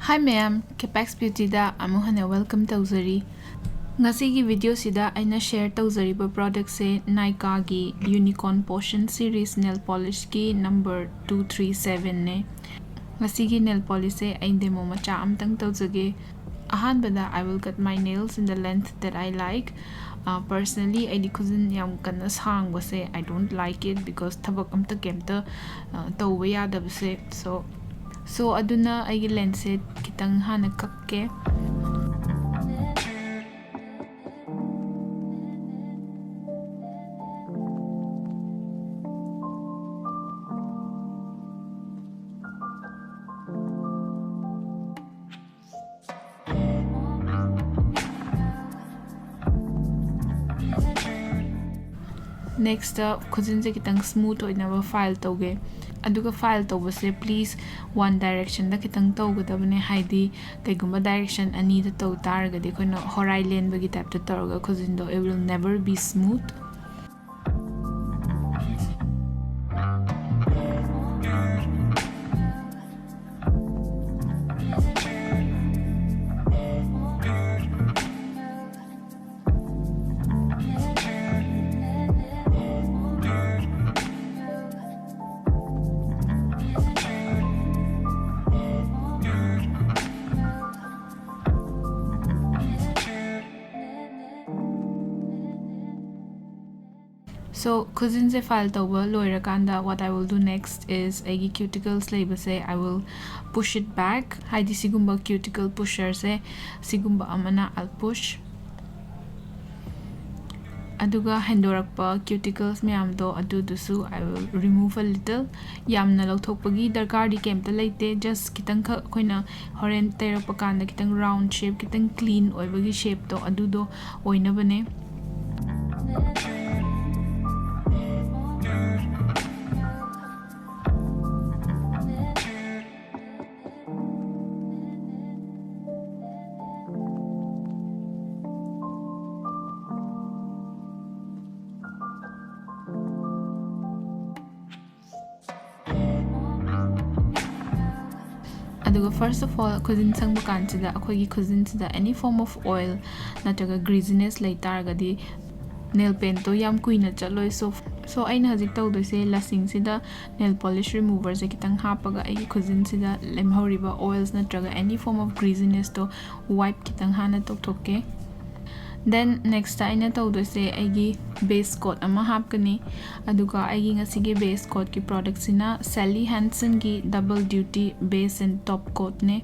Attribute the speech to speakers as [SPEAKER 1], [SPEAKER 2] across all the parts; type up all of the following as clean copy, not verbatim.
[SPEAKER 1] Hi Mayam, Capex Beauty da amuhana welcome tauzari. Ngasigi video sida aina share tauzari ba product se Nykaa gi Unicorn Potion series nail polish ki number 237 ne. Ngasigi nail polish se ain demo macha amtang tauzage. Ahanbada I will cut my nails in the length that I like. Personally, I cousin yam kana sang base I don't like it because thabak amta kemta tawwe yada base so aduna ay lens set kitang hana kakke. Next khujin se kitang smooth oina ba file toge aduga file tobase please one direction da kitang togadabane haidi kaigumba direction ani da to taragadi koina horai len bagi type to taraga khujin do it will never be smooth. So cousin se file toba loirakanda what I will do next is agi cuticles leibase I will push it back haidi sigumba cuticle pusher se sigumba amana I'll push aduga hendorakpa cuticles mayam do adudusu I will remove a little yamna lauthokpagi darkar di kemta leite just kitang koina horen terakpa kanda kitang round shape kitang clean oibagi shape to adudo oina bane. Aduga first of all cousin Shangba kansida akogi cousin sida any form of oil nataga greasiness lay targadi nail paint to yam kuina chaloi so aina hajik tawdoise lasing sida nail polish remover se kitang hapaga ai cousin sida lemhoriba oils natraga any form of greasiness to wipe kitang hana toktoke. Then next aina tawdoise aigi base coat ama hapkani aduga aigi ngasigi base coat ki product sina Hansen gi double duty base and top coat ne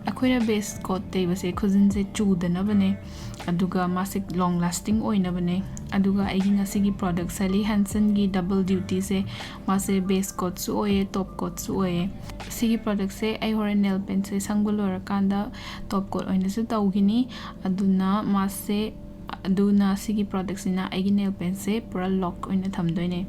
[SPEAKER 1] akoira base coat te base cousin se chudana bane aduga masik long lasting oina bane aduga aigi ngasigi product Hansen gi double duty se mase base coat su oye top coat su oye sigi product se ai hore nail paint se sanggulora kanda top coat oina su tawgini aduna mase aduna sigi products ina aigi nail paint se pura lock oina thamdoine.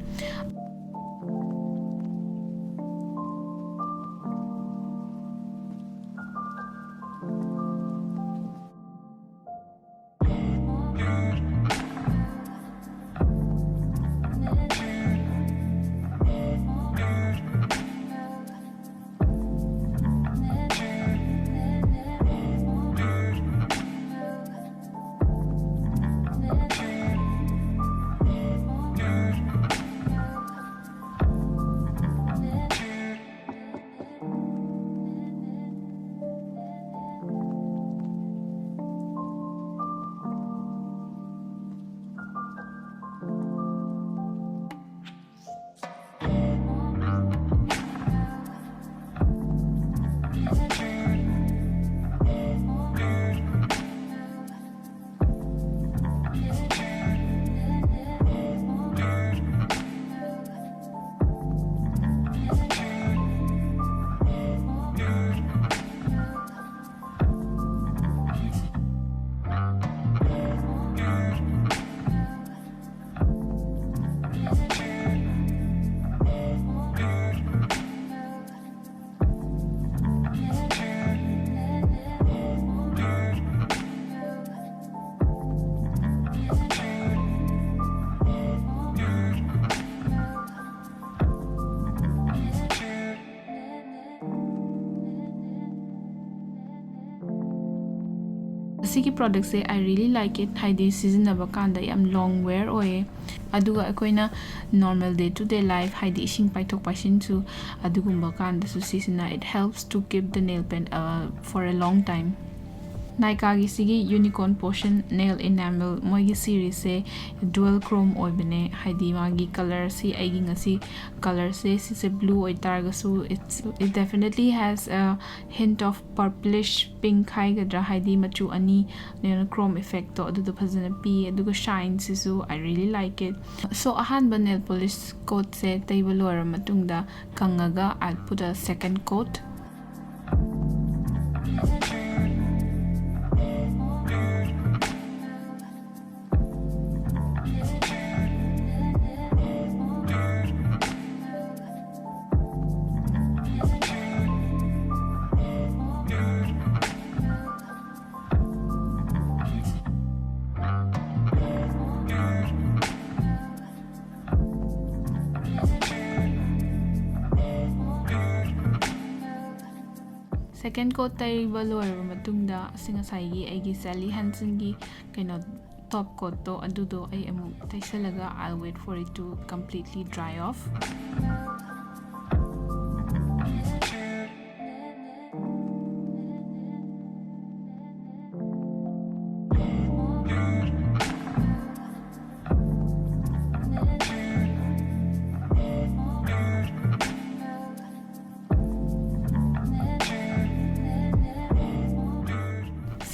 [SPEAKER 1] Sigi product se I really like it. Haidi seasonable kanda yam long wear oye. Aduga akoina normal day to day life haidi ishing paitok pashin su adugumba kanda su seasona. It helps to keep the nail pen for a long time. Nykaa gi sigi unicorn portion nail enamel moigi series se dual chrome oibane haidi magi color si aigi ngasi color se blue oitarga su it definitely has a hint of purplish pink haigadra haidi machu ani ne chrome effect to adu phajana pi aduga shine sisu I really like it. So ahanba nail polish coat se taiba loira matungda kangaga I'll put a second coat. Second coat taiba loira matungda singasai aigi Sally Hansen gi kaino top coat to adudo ai amu taisalaga I'll wait for it to completely dry off.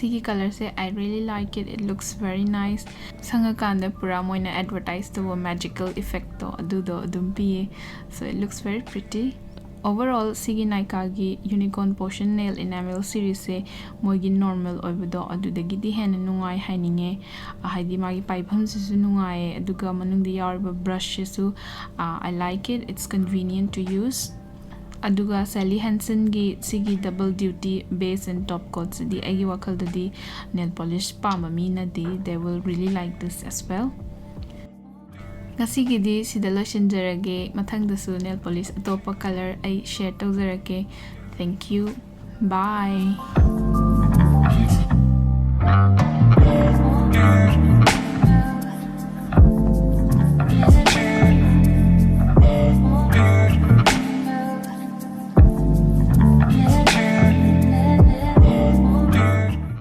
[SPEAKER 1] Sigi color se I really like it. It looks very nice. Sanga kanda pura moina advertise to a magical effect to adudo adumpi. So it looks very pretty. Overall sigi Nykaa gi unicorn portion nail enamel series se moigi normal oibudo adudagi di hen nungai haininge haidi magi paibham su nungai aduga manungdi yaoriba brush su I like it. It's convenient to use. Aduga Sally Hansen gi sigi double duty base and top coats di agi wakal di nail polish pama mina di they will really like this as well. Ngasigi di sida lo shanjarage mathang dasu nail polish atopa color ay share tawjarake. Thank you. Bye.